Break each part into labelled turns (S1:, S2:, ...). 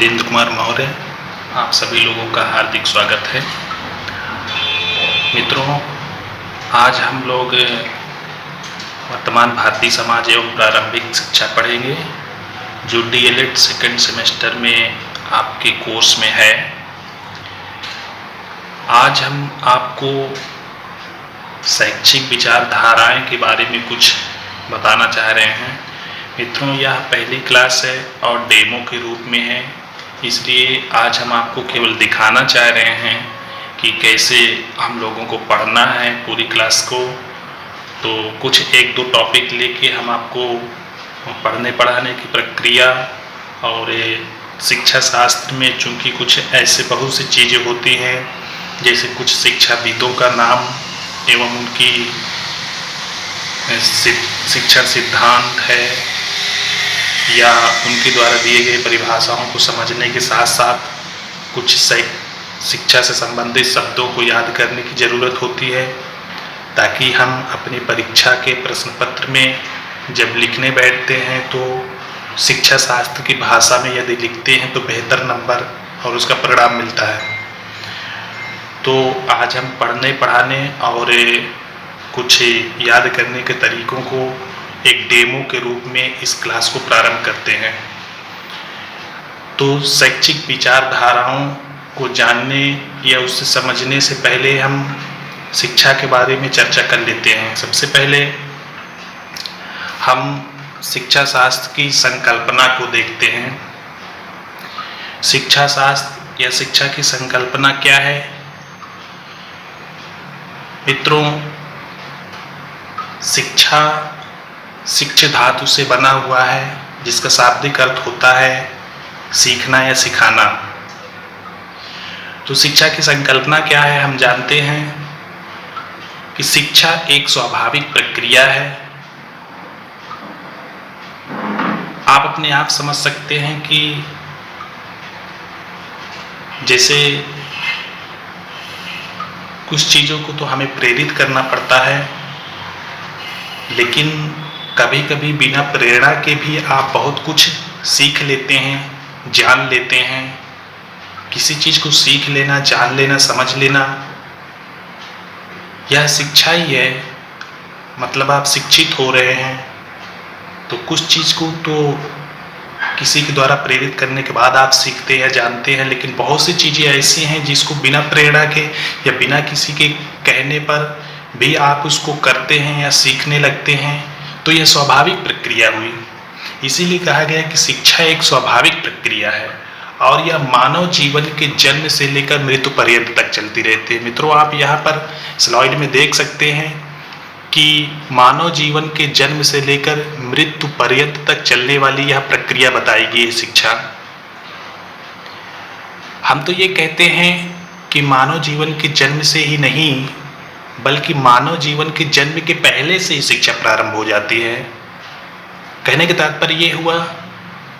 S1: वीरेंद्र कुमार मौर्य, आप सभी लोगों का हार्दिक स्वागत है। मित्रों, आज हम लोग वर्तमान भारतीय समाज एवं प्रारंभिक शिक्षा पढ़ेंगे, जो डीएलएड सेकेंड सेमेस्टर में आपके कोर्स में है। आज हम आपको शैक्षिक विचारधाराएं के बारे में कुछ बताना चाह रहे हैं। मित्रों, यह पहली क्लास है और डेमो के रूप में है, इसलिए आज हम आपको केवल दिखाना चाह रहे हैं कि कैसे हम लोगों को पढ़ना है पूरी क्लास को। तो कुछ एक दो टॉपिक लेके हम आपको पढ़ने पढ़ाने की प्रक्रिया और शिक्षा शास्त्र में चूँकि कुछ ऐसे बहुत सी चीज़ें होती हैं, जैसे कुछ शिक्षाविदों का नाम एवं उनकी शिक्षण सिद्धांत है या उनके द्वारा दिए गए परिभाषाओं को समझने के साथ साथ कुछ शिक्षा से संबंधित शब्दों को याद करने की ज़रूरत होती है, ताकि हम अपनी परीक्षा के प्रश्न पत्र में जब लिखने बैठते हैं तो शिक्षा शास्त्र की भाषा में यदि लिखते हैं तो बेहतर नंबर और उसका परिणाम मिलता है। तो आज हम पढ़ने पढ़ाने और कुछ याद करने के तरीकों को एक डेमो के रूप में इस क्लास को प्रारंभ करते हैं। तो शैक्षिक विचारधाराओं को जानने या उससे समझने से पहले हम शिक्षा के बारे में चर्चा कर लेते हैं। सबसे पहले हम शिक्षा शास्त्र की संकल्पना को देखते हैं। शिक्षा शास्त्र या शिक्षा की संकल्पना क्या है? मित्रों, शिक्षा शिक्ष धातु से बना हुआ है, जिसका शाब्दिक अर्थ होता है सीखना या सिखाना। तो शिक्षा की संकल्पना क्या है? हम जानते हैं कि शिक्षा एक स्वाभाविक प्रक्रिया है। आप अपने आप समझ सकते हैं कि जैसे कुछ चीज़ों को तो हमें प्रेरित करना पड़ता है, लेकिन कभी कभी बिना प्रेरणा के भी आप बहुत कुछ सीख लेते हैं, जान लेते हैं। किसी चीज़ को सीख लेना, जान लेना, समझ लेना, यह शिक्षा ही है। मतलब आप शिक्षित हो रहे हैं तो कुछ चीज़ को तो किसी के द्वारा प्रेरित करने के बाद आप सीखते हैं, जानते हैं, लेकिन बहुत सी चीज़ें ऐसी हैं जिसको बिना प्रेरणा के या बिना किसी के कहने पर भी आप उसको करते हैं या सीखने लगते हैं। तो यह स्वाभाविक प्रक्रिया हुई। इसीलिए कहा गया कि शिक्षा एक स्वाभाविक प्रक्रिया है और यह मानव जीवन के जन्म से लेकर मृत्यु पर्यंत तक चलती रहती है। मित्रों, आप यहाँ पर स्लाइड में देख सकते हैं कि मानव जीवन के जन्म से लेकर मृत्यु पर्यंत तक चलने वाली यह प्रक्रिया बताई गई है शिक्षा। हम तो ये कहते हैं कि मानव जीवन के जन्म से ही नहीं, बल्कि मानव जीवन के जन्म के पहले से ही शिक्षा प्रारंभ हो जाती है। कहने का तात्पर्य ये हुआ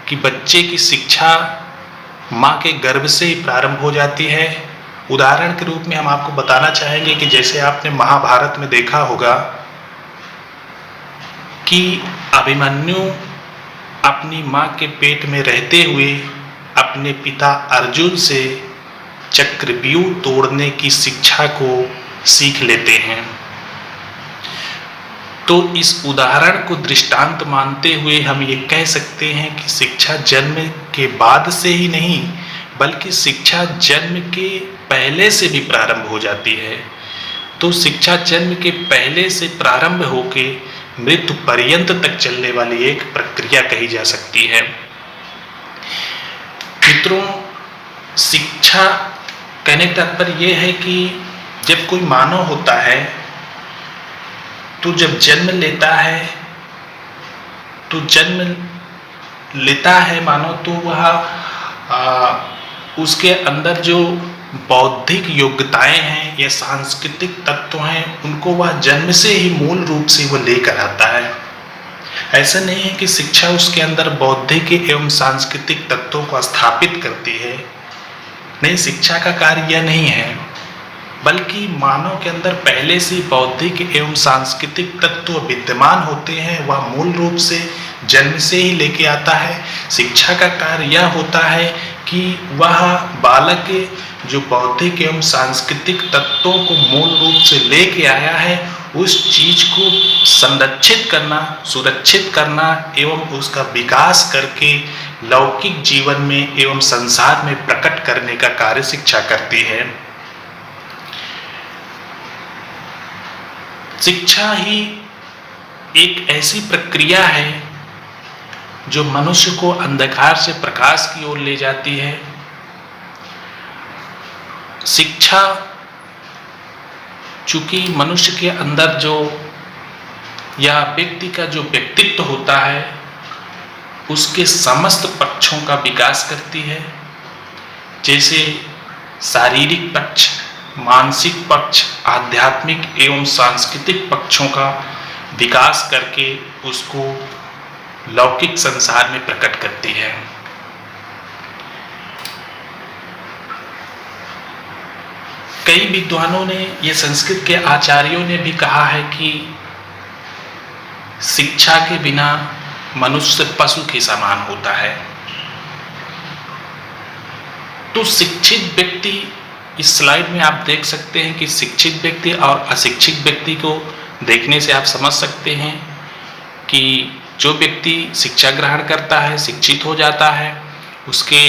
S1: कि बच्चे की शिक्षा माँ के गर्भ से ही प्रारंभ हो जाती है। उदाहरण के रूप में हम आपको बताना चाहेंगे कि जैसे आपने महाभारत में देखा होगा कि अभिमन्यु अपनी माँ के पेट में रहते हुए अपने पिता अर्जुन से चक्रव्यूह तोड़ने की शिक्षा को सीख लेते हैं। तो इस उदाहरण को दृष्टांत मानते हुए हम ये कह सकते हैं कि शिक्षा जन्म के बाद से ही नहीं, बल्कि शिक्षा जन्म के पहले से भी प्रारंभ हो जाती है। तो शिक्षा जन्म के पहले से प्रारंभ होके मृत्यु पर्यंत तक चलने वाली एक प्रक्रिया कही जा सकती है। मित्रों, शिक्षा कहने का तात्पर्य यह है कि जब कोई मानव होता है तो जब जन्म लेता है मानव, तो वह उसके अंदर जो बौद्धिक योग्यताएं हैं या सांस्कृतिक तत्व हैं, उनको वह जन्म से ही मूल रूप से वह लेकर आता है। ऐसा नहीं है कि शिक्षा उसके अंदर बौद्धिक एवं सांस्कृतिक तत्वों को स्थापित करती है। नहीं, शिक्षा का कार्य यह नहीं है, बल्कि मानव के अंदर पहले से बौद्धिक एवं सांस्कृतिक तत्व विद्यमान होते हैं, वह मूल रूप से जन्म से ही लेके आता है। शिक्षा का कार्य यह होता है कि वह बालक जो बौद्धिक एवं सांस्कृतिक तत्वों को मूल रूप से लेके आया है, उस चीज को संरक्षित करना, सुरक्षित करना एवं उसका विकास करके लौकिक जीवन में एवं संसार में प्रकट करने का कार्य शिक्षा करती है। शिक्षा ही एक ऐसी प्रक्रिया है जो मनुष्य को अंधकार से प्रकाश की ओर ले जाती है। शिक्षा चूंकि मनुष्य के अंदर जो या व्यक्ति का जो व्यक्तित्व होता है उसके समस्त पक्षों का विकास करती है, जैसे शारीरिक पक्ष, मानसिक पक्ष, आध्यात्मिक एवं सांस्कृतिक पक्षों का विकास करके उसको लौकिक संसार में प्रकट करती है। कई विद्वानों ने, ये संस्कृत के आचार्यों ने भी कहा है कि शिक्षा के बिना मनुष्य पशु के समान होता है। तो शिक्षित व्यक्ति, इस स्लाइड में आप देख सकते हैं कि शिक्षित व्यक्ति और अशिक्षित व्यक्ति को देखने से आप समझ सकते हैं कि जो व्यक्ति शिक्षा ग्रहण करता है, शिक्षित हो जाता है, उसके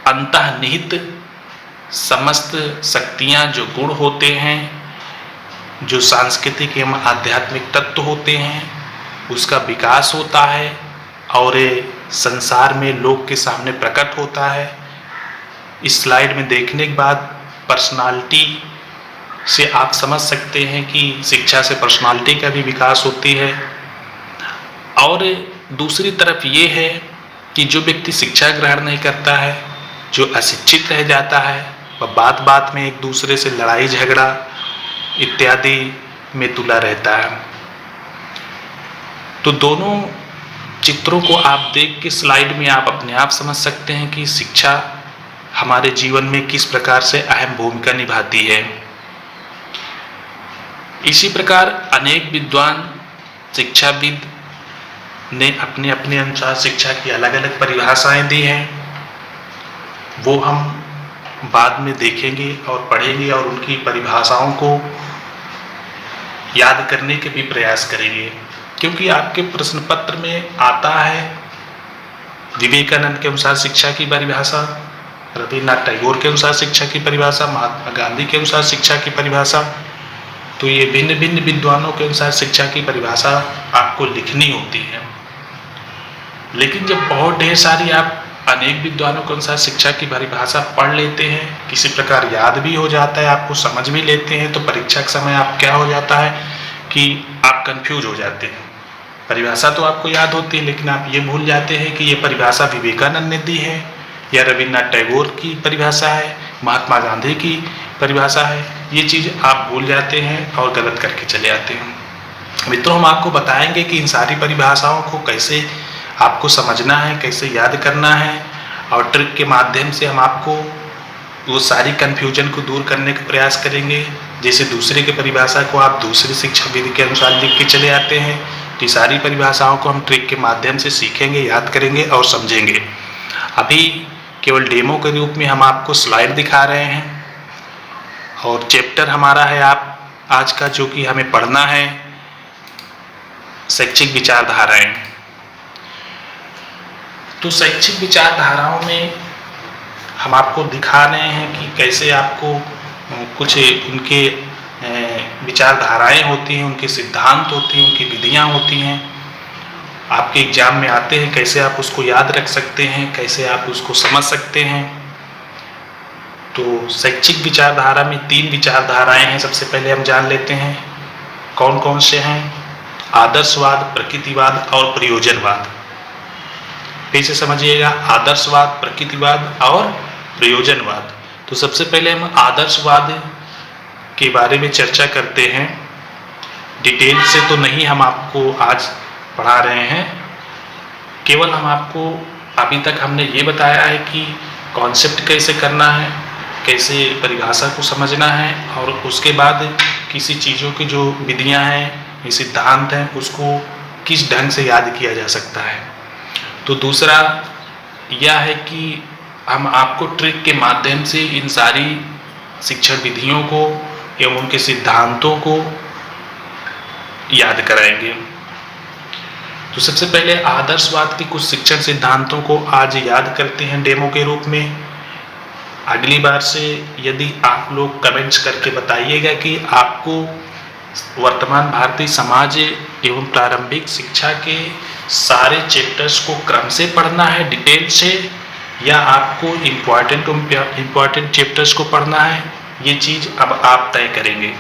S1: अंतर्निहित समस्त शक्तियां, जो गुण होते हैं, जो सांस्कृतिक एवं आध्यात्मिक तत्व होते हैं, उसका विकास होता है और संसार में लोक के सामने प्रकट होता है। इस स्लाइड में देखने के बाद पर्सनालिटी से आप समझ सकते हैं कि शिक्षा से पर्सनालिटी का भी विकास होती है। और दूसरी तरफ ये है कि जो व्यक्ति शिक्षा ग्रहण नहीं करता है, जो अशिक्षित रह जाता है, वह बात बात में एक दूसरे से लड़ाई झगड़ा इत्यादि में तुला रहता है। तो दोनों चित्रों को आप देख के स्लाइड में आप अपने आप समझ सकते हैं कि शिक्षा हमारे जीवन में किस प्रकार से अहम भूमिका निभाती है। इसी प्रकार अनेक विद्वान शिक्षाविद ने अपने अपने अनुसार शिक्षा की अलग अलग परिभाषाएं दी हैं, वो हम बाद में देखेंगे और पढ़ेंगे और उनकी परिभाषाओं को याद करने के भी प्रयास करेंगे, क्योंकि आपके प्रश्न पत्र में आता है विवेकानंद के अनुसार शिक्षा की परिभाषा, रविन्द्रनाथ टैगोर के अनुसार शिक्षा की परिभाषा, महात्मा गांधी के अनुसार शिक्षा की परिभाषा। तो ये भिन्न भिन्न विद्वानों के अनुसार शिक्षा की परिभाषा आपको लिखनी होती है। लेकिन जब बहुत ढेर सारी आप अनेक विद्वानों के अनुसार शिक्षा की परिभाषा पढ़ लेते हैं, किसी प्रकार याद भी हो जाता है, आपको समझ भी लेते हैं, तो परीक्षा के समय आप क्या हो जाता है कि आप कंफ्यूज हो जाते हैं। परिभाषा तो आपको याद होती है, लेकिन आप ये भूल जाते हैं कि ये परिभाषा विवेकानंद ने दी है या रविन्द्रनाथ टैगोर की परिभाषा है, महात्मा गांधी की परिभाषा है। ये चीज़ आप भूल जाते हैं और गलत करके चले आते हैं। मित्रों, हम आपको बताएंगे कि इन सारी परिभाषाओं को कैसे आपको समझना है, कैसे याद करना है, और ट्रिक के माध्यम से हम आपको वो सारी कन्फ्यूजन को दूर करने का प्रयास करेंगे। जैसे दूसरे के परिभाषा को आप दूसरी शिक्षा विधि के अनुसार लिख के चले आते हैं, तो ये सारी परिभाषाओं को हम ट्रिक के माध्यम से सीखेंगे, याद करेंगे और समझेंगे। अभी केवल डेमो के रूप में हम आपको स्लाइड दिखा रहे हैं, और चैप्टर हमारा है आप आज का जो कि हमें पढ़ना है, शैक्षिक विचारधाराएं। तो शैक्षिक विचारधाराओं में हम आपको दिखा रहे हैं कि कैसे आपको कुछ उनके विचारधाराएं होती हैं, उनके सिद्धांत होते हैं, उनकी विधियां होती हैं, आपके एग्जाम में आते हैं, कैसे आप उसको याद रख सकते हैं, कैसे आप उसको समझ सकते हैं। तो शैक्षिक विचारधारा में 3 विचारधाराएं हैं। सबसे पहले हम जान लेते हैं कौन कौन से हैं। आदर्शवाद, प्रकृतिवाद और प्रयोजनवाद। फिर से समझिएगा, आदर्शवाद, प्रकृतिवाद और प्रयोजनवाद। तो सबसे पहले हम आदर्शवाद के बारे में चर्चा करते हैं। डिटेल से तो नहीं हम आपको आज पढ़ा रहे हैं, केवल हम आपको अभी तक हमने ये बताया है कि कॉन्सेप्ट कैसे करना है, कैसे परिभाषा को समझना है, और उसके बाद किसी चीज़ों की जो विधियां हैं, सिद्धांत हैं, उसको किस ढंग से याद किया जा सकता है। तो दूसरा यह है कि हम आपको ट्रिक के माध्यम से इन सारी शिक्षण विधियों को एवं उनके सिद्धांतों को याद कराएंगे। तो सबसे पहले आदर्शवाद के कुछ शिक्षण सिद्धांतों को आज याद करते हैं डेमो के रूप में। अगली बार से यदि आप लोग कमेंट्स करके बताइएगा कि आपको वर्तमान भारतीय समाज एवं प्रारंभिक शिक्षा के सारे चैप्टर्स को क्रम से पढ़ना है डिटेल से, या आपको इम्पॉर्टेंट चैप्टर्स को पढ़ना है, ये चीज़ अब आप तय करेंगे।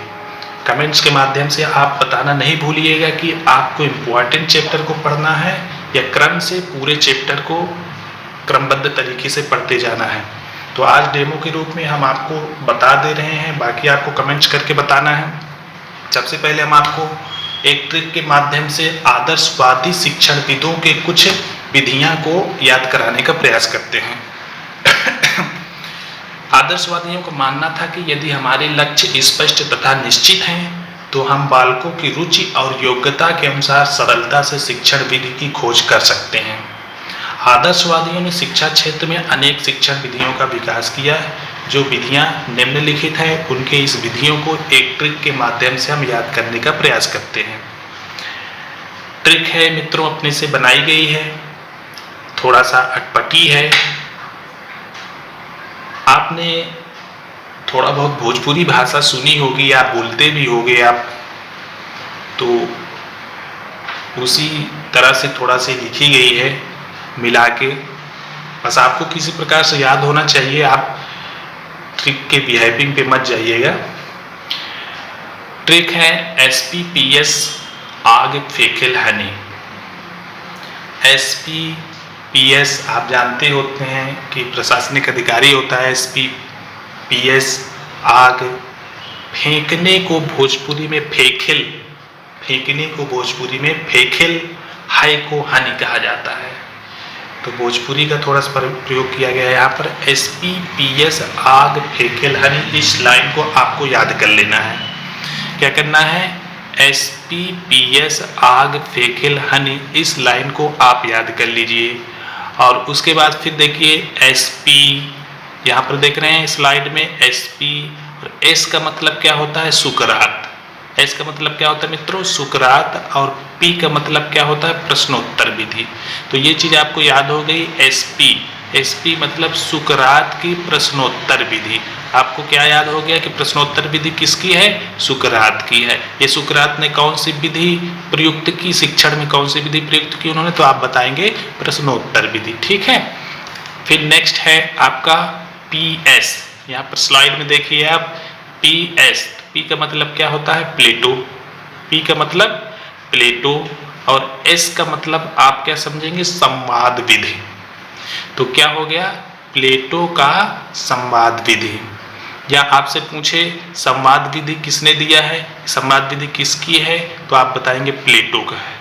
S1: कमेंट्स के माध्यम से आप बताना नहीं भूलिएगा कि आपको इम्पॉर्टेंट चैप्टर को पढ़ना है या क्रम से पूरे चैप्टर को क्रमबद्ध तरीके से पढ़ते जाना है। तो आज डेमो के रूप में हम आपको बता दे रहे हैं, बाकी आपको कमेंट्स करके बताना है। सबसे पहले हम आपको एक ट्रिक के माध्यम से आदर्शवादी शिक्षण विदों के कुछ विधियां को याद कराने का प्रयास करते हैं। आदर्शवादियों को मानना था कि यदि हमारे लक्ष्य स्पष्ट तथा निश्चित हैं तो हम बालकों की रुचि और योग्यता के अनुसार सरलता से शिक्षण विधि की खोज कर सकते हैं। आदर्शवादियों ने शिक्षा क्षेत्र में अनेक शिक्षण विधियों का विकास किया है। जो विधियां निम्नलिखित हैं उनके इस विधियों को एक ट्रिक के माध्यम से हम याद करने का प्रयास करते हैं। ट्रिक है मित्रों अपने से बनाई गई है, थोड़ा सा अटपटी है। आपने थोड़ा बहुत भोजपुरी भाषा सुनी होगी या बोलते भी होगे आप, तो उसी तरह से थोड़ा सी लिखी गई है मिला के, बस आपको किसी प्रकार से याद होना चाहिए। आप ट्रिक के वीआईपिंग पे मत जाइएगा। ट्रिक है SPPS आग फेकेल हनी। SPPS आप जानते होते हैं कि प्रशासनिक अधिकारी होता है। SPPS आग फेंकने को भोजपुरी में फेखेल, फेंकने को भोजपुरी में फेखेल, हाय को हानि कहा जाता है। तो भोजपुरी का थोड़ा सा प्रयोग किया गया है यहाँ पर। SPPS आग फेकेल हनी, इस लाइन को आपको याद कर लेना है। क्या करना है? SPPS आग फेकेल हनी, इस लाइन को आप याद कर लीजिए। और उसके बाद फिर देखिए SP, यहाँ पर देख रहे हैं स्लाइड में SP, और S का मतलब क्या होता है? सुकरात। S का मतलब क्या होता है मित्रों? सुकरात। और P का मतलब क्या होता है? प्रश्नोत्तर विधि। तो ये चीज आपको याद हो गई। SP मतलब सुकरात की प्रश्नोत्तर विधि। आपको क्या याद हो गया कि प्रश्नोत्तर विधि किसकी है? सुकरात की है। ये सुकरात ने कौन सी विधि प्रयुक्त की? शिक्षण में कौन सी विधि प्रयुक्त की उन्होंने? तो आप बताएंगे प्रश्नोत्तर विधि। ठीक है। फिर नेक्स्ट है आपका PS। यहाँ पर स्लाइड में देखिए आप PS। P का मतलब क्या होता है? प्लेटो। P का मतलब प्लेटो, और S का मतलब आप क्या समझेंगे? संवाद विधि। तो क्या हो गया? प्लेटो का संवाद विधि। या आपसे पूछे संवाद विधि किसने दिया है, संवाद विधि किसकी है, तो आप बताएंगे प्लेटो का है।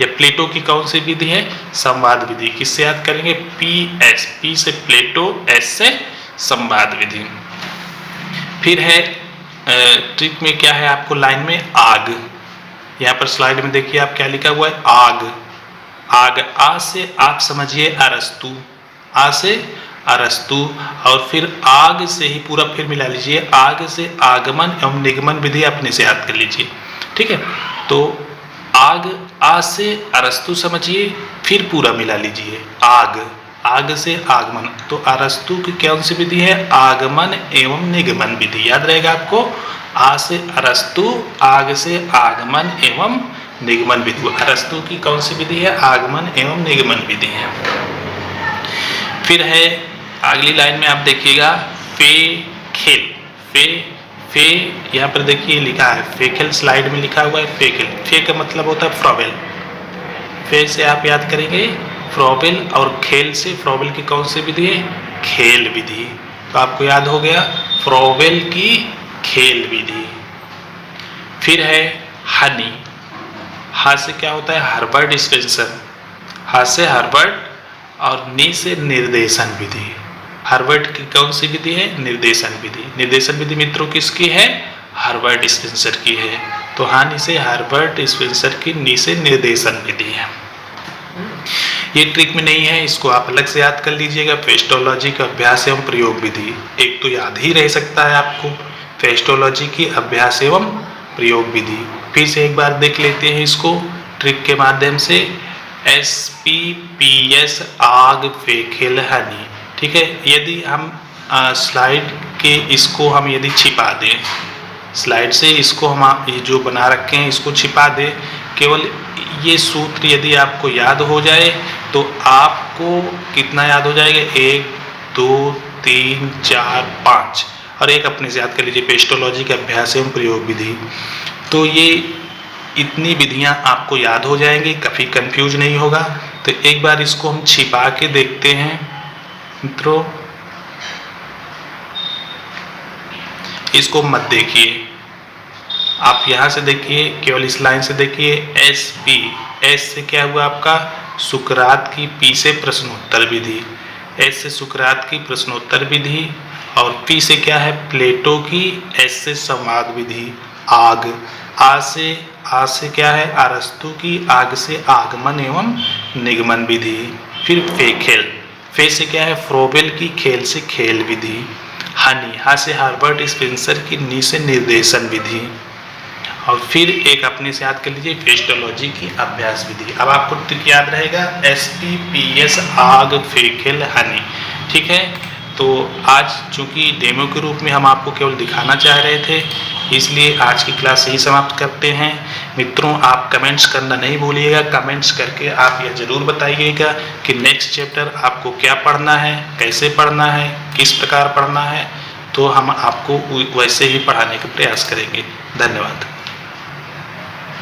S1: या प्लेटो की कौन सी विधि है? संवाद विधि। किससे याद करेंगे? PS। P से प्लेटो, S से संवाद विधि। फिर है ट्रिक में क्या है आपको लाइन में? आग। यहाँ पर स्लाइड में देखिए आप क्या लिखा हुआ है? आग। आग, आ से आप समझिए अरस्तु, आ से अरस्तु, और फिर आग से ही पूरा फिर मिला लीजिए। आग से आगमन एवं निगमन विधि अपने से याद कर लीजिए। ठीक है। तो आग, आ से अरस्तु समझिए, फिर पूरा मिला लीजिए। आग, आग से आगमन, तो अरस्तु की कौन सी विधि है? आगमन एवं निगमन विधि। याद रहेगा आपको। आ से अरस्तु, आग से आगमन एवं निगमन विधि। अरस्तु की कौन सी विधि है? आगमन एवं निगमन विधि है। फिर है अगली लाइन में आप देखिएगा फेखेल। फे यहाँ पर देखिए लिखा है फेखेल, स्लाइड में लिखा हुआ है फेखेल। फे का मतलब होता है फ्रॉबेल। फे से आप याद करेंगे फ्रॉबेल, और खेल से, फ्रॉबेल की कौन सी विधि है? खेल विधि। तो आपको याद हो गया फ्रॉबेल की खेल विधि। फिर है हनी। हा से क्या होता है? Herbert Spencer. हा से हर्बर्ट, और नी से निर्देशन विधि। हर्बर्ट की कौन सी विधि है? निर्देशन विधि। निर्देशन विधि मित्रों किसकी है? हर्बर्ट स्पेंसर की है। तो हानि से हर्बर्ट स्पेंसर की, नी से निर्देशन विधि है। ये ट्रिक में नहीं है, इसको आप अलग से याद कर लीजिएगा। फेस्टोलॉजी का अभ्यास एवं प्रयोग विधि एक तो याद ही रह सकता है आपको, फेस्टोलॉजी की अभ्यास एवं प्रयोग विधि। फिर से एक बार देख लेते हैं इसको ट्रिक के माध्यम से। SPPS आग फेखेल हनी, ठीक है। यदि हम स्लाइड के इसको हम यदि छिपा दें, स्लाइड से इसको हम ये जो बना रखे हैं इसको छिपा दें, केवल ये सूत्र यदि आपको याद हो जाए तो आपको कितना याद हो जाएगा, 1 2 3 4 5, और एक अपने से याद कर लीजिए पेस्टोलॉजी के अभ्यास एवं प्रयोग विधि। तो ये इतनी विधियां आपको याद हो जाएंगी, कभी कंफ्यूज नहीं होगा। तो एक बार इसको हम छिपा के देखते हैं मित्रों, इसको मत देखिए, आप यहाँ से देखिए, केवल इस लाइन से देखिए। SP, S से क्या हुआ आपका सुकरात की, P से प्रश्नोत्तर विधि, S से सुकरात की प्रश्नोत्तर विधि, और P से क्या है प्लेटो की, S से संवाद विधि। आग, आ से क्या है अरस्तु की, आग से आगमन एवं निगमन विधि। फिर फेखेल, फे से क्या है फ्रोबेल की, खेल से खेल विधि। हनी, हा से हार्बर्ट स्पेंसर की, नी से निर्देशन विधि। और फिर एक अपने से याद कर लीजिए फेस्टोलॉजी की अभ्यास विधि। अब आपको ट्रिक याद रहेगा SPPS आग फेखेल हनी, ठीक है। तो आज चूंकि डेमो के रूप में हम आपको केवल दिखाना चाह रहे थे, इसलिए आज की क्लास यही समाप्त करते हैं। मित्रों आप कमेंट्स करना नहीं भूलिएगा, कमेंट्स करके आप यह ज़रूर बताइएगा कि नेक्स्ट चैप्टर आपको क्या पढ़ना है, कैसे पढ़ना है, किस प्रकार पढ़ना है। तो हम आपको वैसे ही पढ़ाने का प्रयास करेंगे। धन्यवाद।